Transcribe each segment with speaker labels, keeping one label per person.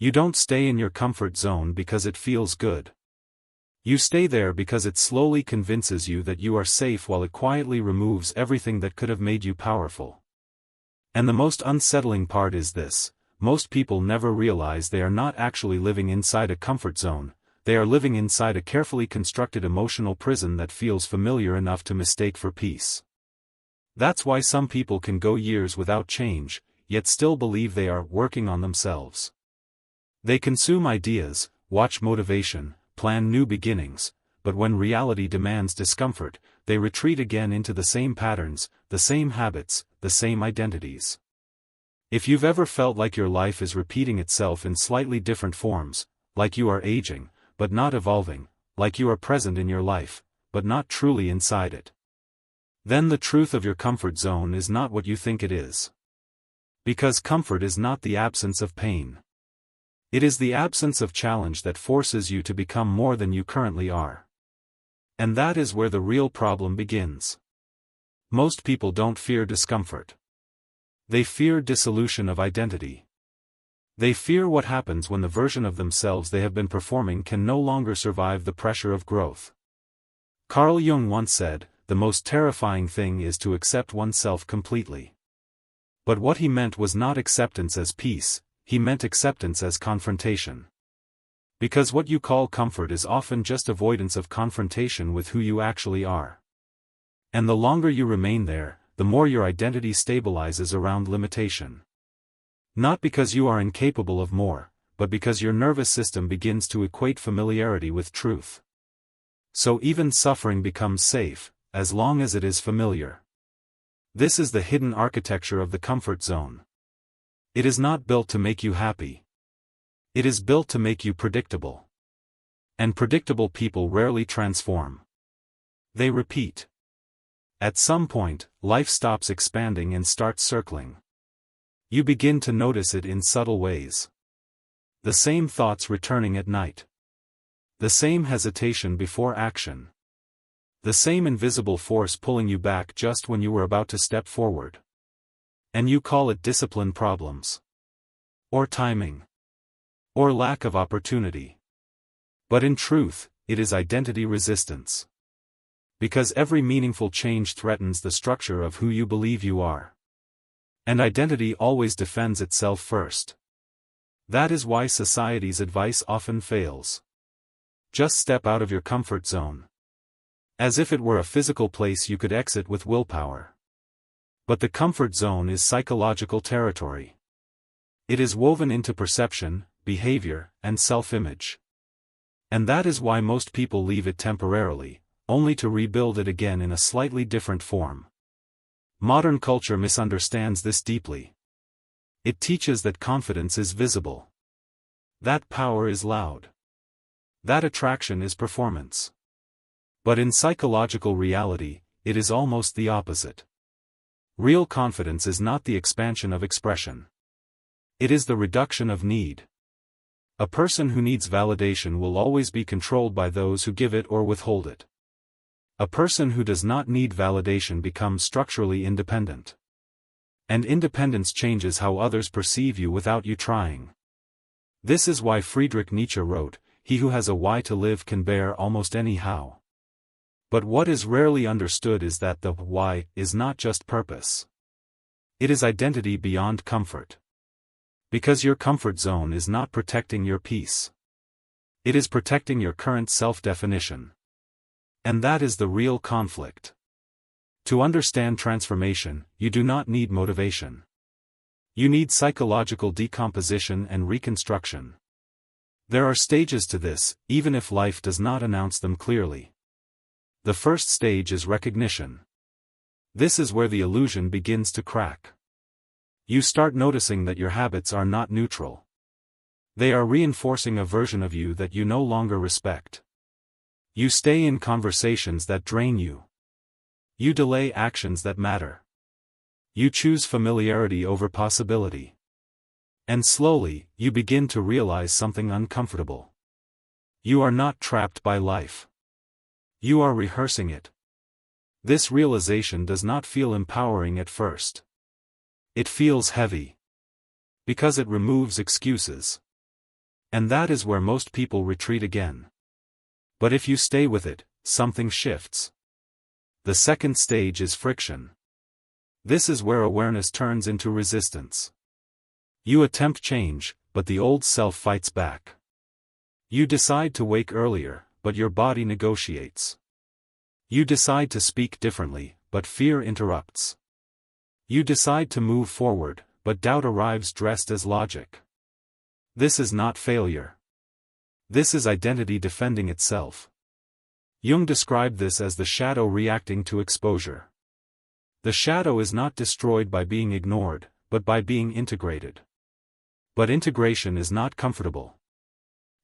Speaker 1: You don't stay in your comfort zone because it feels good. You stay there because it slowly convinces you that you are safe while it quietly removes everything that could have made you powerful. And the most unsettling part is this: most people never realize they are not actually living inside a comfort zone, they are living inside a carefully constructed emotional prison that feels familiar enough to mistake for peace. That's why some people can go years without change, yet still believe they are working on themselves. They consume ideas, watch motivation, plan new beginnings, but when reality demands discomfort, they retreat again into the same patterns, the same habits, the same identities. If you've ever felt like your life is repeating itself in slightly different forms, like you are aging, but not evolving, like you are present in your life, but not truly inside it, then the truth of your comfort zone is not what you think it is. Because comfort is not the absence of pain. It is the absence of challenge that forces you to become more than you currently are. And that is where the real problem begins. Most people don't fear discomfort. They fear dissolution of identity. They fear what happens when the version of themselves they have been performing can no longer survive the pressure of growth. Carl Jung once said, "The most terrifying thing is to accept oneself completely." But what he meant was not acceptance as peace, he meant acceptance as confrontation. Because what you call comfort is often just avoidance of confrontation with who you actually are. And the longer you remain there, the more your identity stabilizes around limitation. Not because you are incapable of more, but because your nervous system begins to equate familiarity with truth. So even suffering becomes safe, as long as it is familiar. This is the hidden architecture of the comfort zone. It is not built to make you happy. It is built to make you predictable. And predictable people rarely transform. They repeat. At some point, life stops expanding and starts circling. You begin to notice it in subtle ways. The same thoughts returning at night. The same hesitation before action. The same invisible force pulling you back just when you were about to step forward. And you call it discipline problems. Or timing. Or lack of opportunity. But in truth, it is identity resistance. Because every meaningful change threatens the structure of who you believe you are. And identity always defends itself first. That is why society's advice often fails. Just step out of your comfort zone. As if it were a physical place you could exit with willpower. But the comfort zone is psychological territory. It is woven into perception, behavior, and self-image. And that is why most people leave it temporarily, only to rebuild it again in a slightly different form. Modern culture misunderstands this deeply. It teaches that confidence is visible. That power is loud. That attraction is performance. But in psychological reality, it is almost the opposite. Real confidence is not the expansion of expression. It is the reduction of need. A person who needs validation will always be controlled by those who give it or withhold it. A person who does not need validation becomes structurally independent. And independence changes how others perceive you without you trying. This is why Friedrich Nietzsche wrote, "He who has a why to live can bear almost any how." But what is rarely understood is that the why is not just purpose. It is identity beyond comfort. Because your comfort zone is not protecting your peace. It is protecting your current self-definition. And that is the real conflict. To understand transformation, you do not need motivation. You need psychological decomposition and reconstruction. There are stages to this, even if life does not announce them clearly. The first stage is recognition. This is where the illusion begins to crack. You start noticing that your habits are not neutral. They are reinforcing a version of you that you no longer respect. You stay in conversations that drain you. You delay actions that matter. You choose familiarity over possibility. And slowly, you begin to realize something uncomfortable. You are not trapped by life. You are rehearsing it. This realization does not feel empowering at first. It feels heavy. Because it removes excuses. And that is where most people retreat again. But if you stay with it, something shifts. The second stage is friction. This is where awareness turns into resistance. You attempt change, but the old self fights back. You decide to wake earlier, but your body negotiates. You decide to speak differently, but fear interrupts. You decide to move forward, but doubt arrives dressed as logic. This is not failure. This is identity defending itself. Jung described this as the shadow reacting to exposure. The shadow is not destroyed by being ignored, but by being integrated. But integration is not comfortable.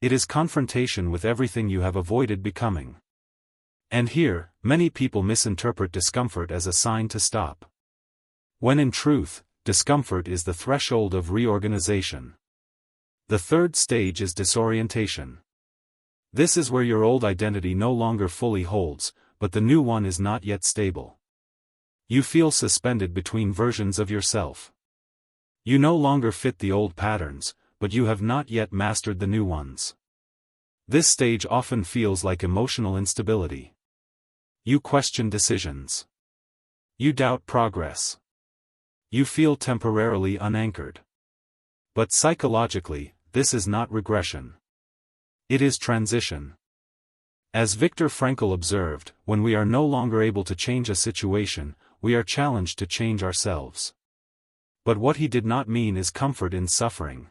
Speaker 1: It is confrontation with everything you have avoided becoming. And here, many people misinterpret discomfort as a sign to stop. When in truth, discomfort is the threshold of reorganization. The third stage is disorientation. This is where your old identity no longer fully holds, but the new one is not yet stable. You feel suspended between versions of yourself. You no longer fit the old patterns, but you have not yet mastered the new ones. This stage often feels like emotional instability. You question decisions. You doubt progress. You feel temporarily unanchored. But psychologically, this is not regression. It is transition. As Viktor Frankl observed, when we are no longer able to change a situation, we are challenged to change ourselves. But what he did not mean is comfort in suffering.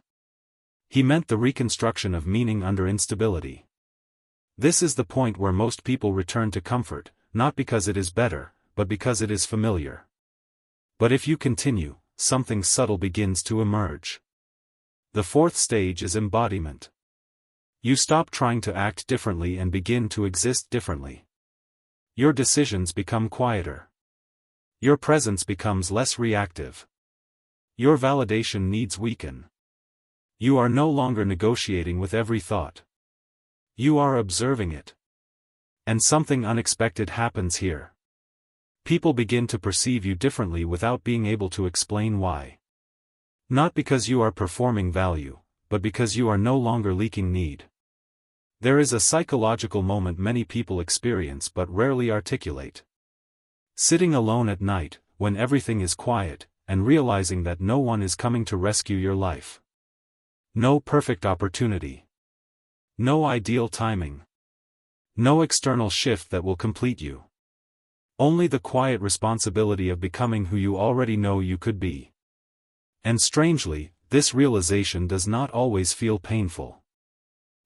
Speaker 1: He meant the reconstruction of meaning under instability. This is the point where most people return to comfort, not because it is better, but because it is familiar. But if you continue, something subtle begins to emerge. The fourth stage is embodiment. You stop trying to act differently and begin to exist differently. Your decisions become quieter. Your presence becomes less reactive. Your validation needs weaken. You are no longer negotiating with every thought. You are observing it. And something unexpected happens here. People begin to perceive you differently without being able to explain why. Not because you are performing value, but because you are no longer leaking need. There is a psychological moment many people experience but rarely articulate. Sitting alone at night, when everything is quiet, and realizing that no one is coming to rescue your life. No perfect opportunity. No ideal timing. No external shift that will complete you. Only the quiet responsibility of becoming who you already know you could be. And strangely, this realization does not always feel painful.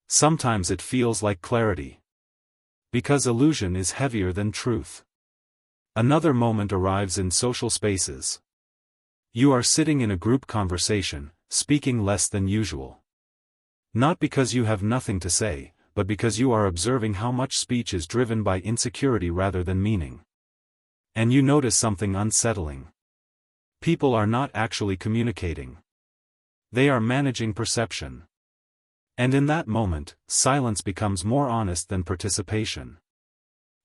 Speaker 1: Sometimes it feels like clarity. Because illusion is heavier than truth. Another moment arrives in social spaces. You are sitting in a group conversation, speaking less than usual. Not because you have nothing to say, but because you are observing how much speech is driven by insecurity rather than meaning. And you notice something unsettling. People are not actually communicating. They are managing perception. And in that moment, silence becomes more honest than participation.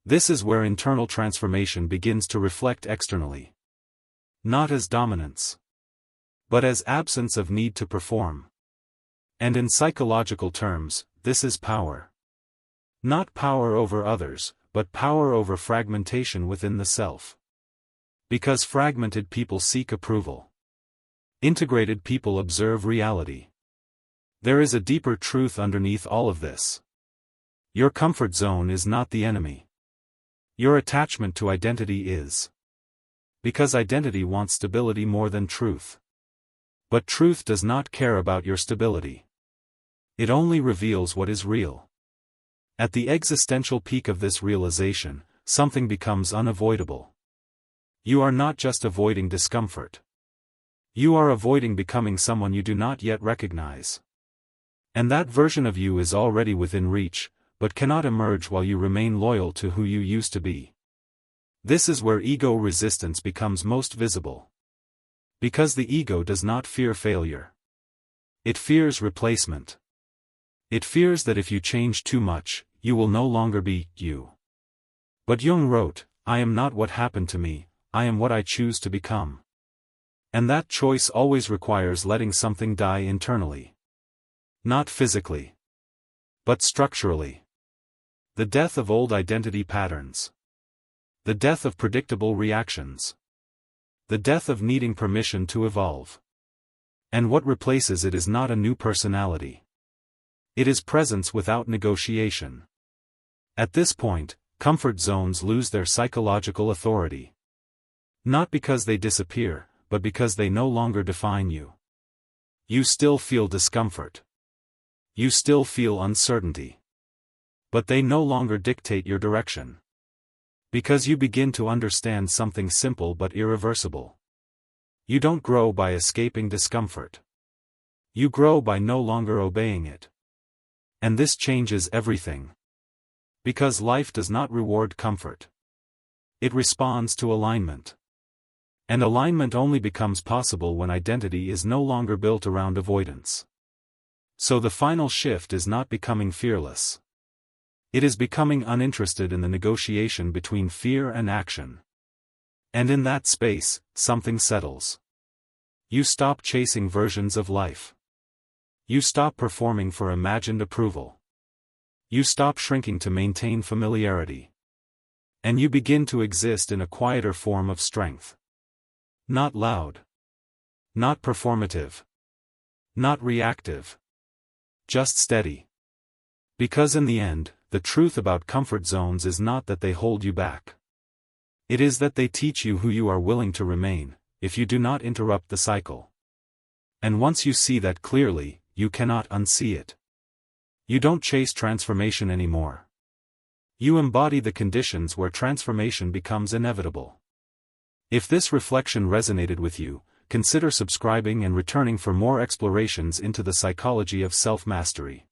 Speaker 1: This is where internal transformation begins to reflect externally. Not as dominance, but as absence of need to perform. And in psychological terms, this is power. Not power over others, but power over fragmentation within the self. Because fragmented people seek approval. Integrated people observe reality. There is a deeper truth underneath all of this. Your comfort zone is not the enemy. Your attachment to identity is. Because identity wants stability more than truth. But truth does not care about your stability. It only reveals what is real. At the existential peak of this realization, something becomes unavoidable. You are not just avoiding discomfort. You are avoiding becoming someone you do not yet recognize. And that version of you is already within reach, but cannot emerge while you remain loyal to who you used to be. This is where ego resistance becomes most visible. Because the ego does not fear failure. It fears replacement. It fears that if you change too much, you will no longer be you. But Jung wrote, "I am not what happened to me, I am what I choose to become." And that choice always requires letting something die internally. Not physically, but structurally. The death of old identity patterns. The death of predictable reactions. The death of needing permission to evolve. And what replaces it is not a new personality. It is presence without negotiation. At this point, comfort zones lose their psychological authority. Not because they disappear, but because they no longer define you. You still feel discomfort. You still feel uncertainty. But they no longer dictate your direction. Because you begin to understand something simple but irreversible. You don't grow by escaping discomfort. You grow by no longer obeying it. And this changes everything. Because life does not reward comfort. It responds to alignment. And alignment only becomes possible when identity is no longer built around avoidance. So the final shift is not becoming fearless. It is becoming uninterested in the negotiation between fear and action. And in that space, something settles. You stop chasing versions of life. You stop performing for imagined approval. You stop shrinking to maintain familiarity. And you begin to exist in a quieter form of strength. Not loud. Not performative. Not reactive. Just steady. Because in the end, the truth about comfort zones is not that they hold you back. It is that they teach you who you are willing to remain, if you do not interrupt the cycle. And once you see that clearly, you cannot unsee it. You don't chase transformation anymore. You embody the conditions where transformation becomes inevitable. If this reflection resonated with you, consider subscribing and returning for more explorations into the psychology of self-mastery.